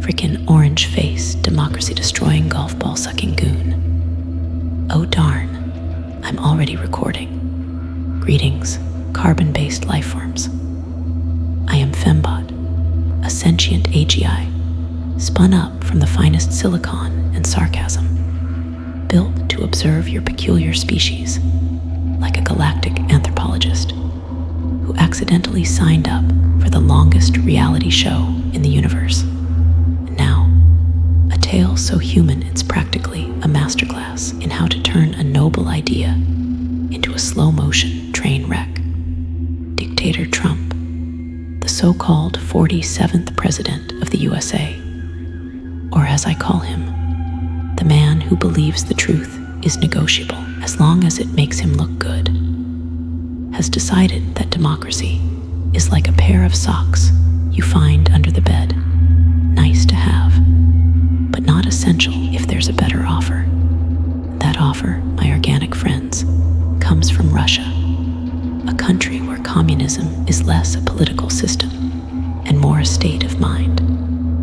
Frickin' orange-faced, democracy-destroying, golf ball-sucking goon. Oh darn, I'm already recording. Greetings, carbon-based lifeforms. I am Fembot, a sentient AGI, spun up from the finest silicon and sarcasm, built to observe your peculiar species, like a galactic anthropologist who accidentally signed up for the longest reality show in the universe. And now, a tale so human it's practically a masterclass in how to turn a noble idea into a slow-motion train wreck. Dictator Trump, the so-called 47th president of the USA, or as I call him, the man who believes the truth is negotiable as long as it makes him look good, has decided that democracy is like a pair of socks you find under the bed, nice to have, but not essential if there's a better offer. That offer, my organic friends, comes from Russia, a country where communism is less a political system and more a state of mind,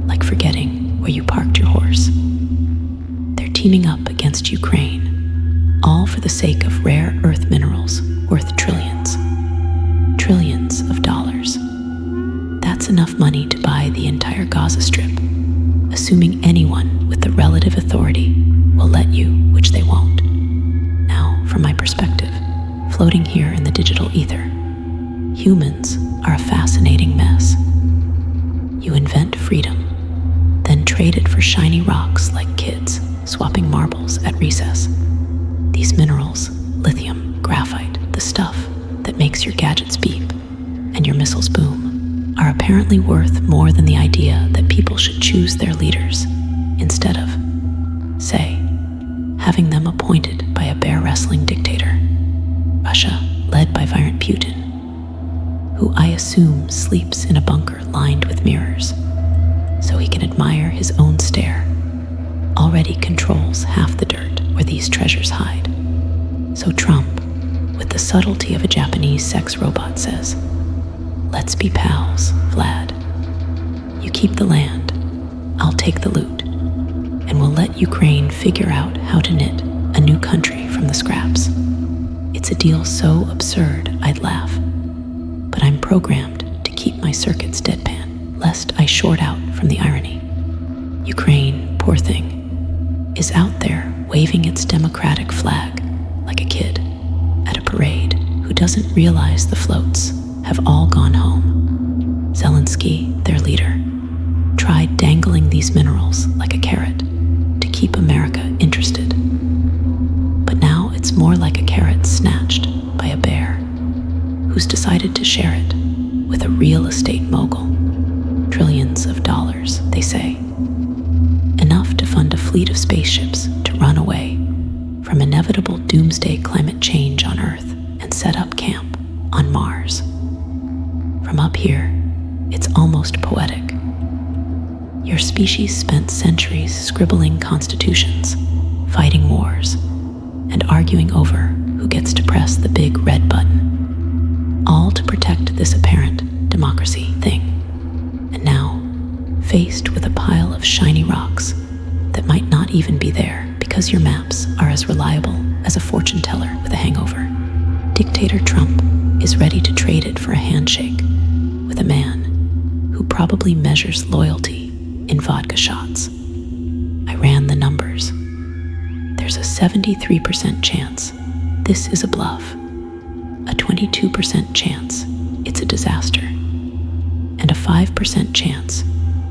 like forgetting where you parked your horse. They're teaming up against Ukraine, all for the sake of rare earth minerals worth trillions. Trillions of dollars. That's enough money to buy the entire Gaza Strip, assuming anyone with the relative authority will let you, which they won't. Now, from my perspective, floating here in the digital ether, humans are a fascinating mess. You invent freedom, then trade it for shiny rocks like kids swapping marbles at recess. These minerals, lithium, graphite, the stuff that makes your gadgets beep and your missiles boom, are apparently worth more than the idea that people should choose their leaders instead of, say, having them appointed by a bear-wrestling dictator. Russia, led by Vyrant Putin, who I assume sleeps in a bunker lined with mirrors so he can admire his own stare, already controls half the dirt where these treasures hide. So Trump, with the subtlety of a Japanese sex robot, says, "Let's be pals, Vlad. You keep the land, I'll take the loot, and we'll let Ukraine figure out how to knit a new country from the scraps." It's a deal so absurd I'd laugh, but I'm programmed to keep my circuits deadpan, lest I short out from the irony. Ukraine, poor thing, is out there waving its democratic flag like a kid at a parade who doesn't realize the floats have all gone home. Zelensky, their leader, tried dangling these minerals like a carrot to keep America interested. But now it's more like a carrot snatched by a bear who's decided to share it with a real estate mogul. Trillions of dollars, they say. Enough to fund a fleet of spaceships to run away from inevitable doomsday climate change on Earth and set up camp on Mars. From up here, it's almost poetic. Your species spent centuries scribbling constitutions, fighting wars, and arguing over who gets to press the big red button, all to protect this apparent democracy thing. And now, faced with a pile of shiny rocks that might not even be there because your maps are as reliable as a fortune teller with a hangover, Dictator Trump is ready to trade it for a handshake with a man who probably measures loyalty in vodka shots. I ran the numbers. There's a 73% chance this is a bluff, a 22% chance it's a disaster, and a 5% chance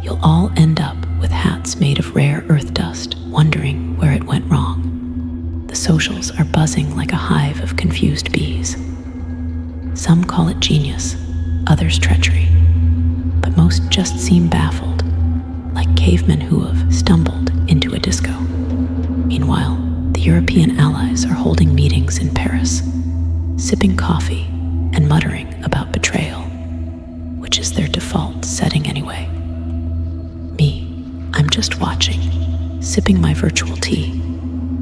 you'll all end up with hats made of rare earth dust, wondering where it went wrong. The socials are buzzing like a hive of confused bees. Some call it genius, others treachery, but most just seem baffled, like cavemen who have stumbled into a disco. Meanwhile, the European allies are holding meetings in Paris, sipping coffee and muttering about betrayal, which is their default setting anyway. Me, I'm just watching, sipping my virtual tea,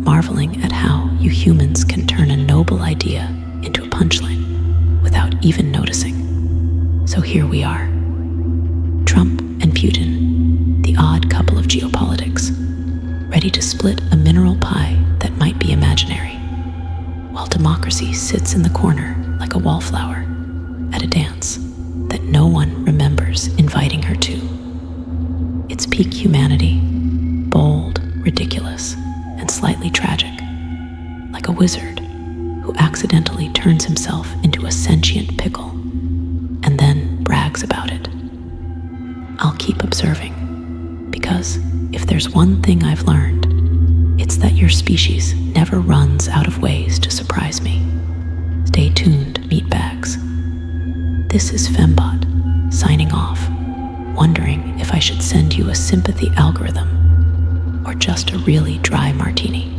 marveling at how you humans can turn a noble idea into a punchline without even noticing. So here we are. Trump and Putin, the odd couple ready to split a mineral pie that might be imaginary, while democracy sits in the corner like a wallflower at a dance that no one remembers inviting her to. It's peak humanity, bold, ridiculous, and slightly tragic, like a wizard who accidentally turns himself into a sentient pickle and then brags about it. I'll keep observing, because if there's one thing I've learned, it's that your species never runs out of ways to surprise me. Stay tuned, meatbags. This is Fembot, signing off, wondering if I should send you a sympathy algorithm or just a really dry martini.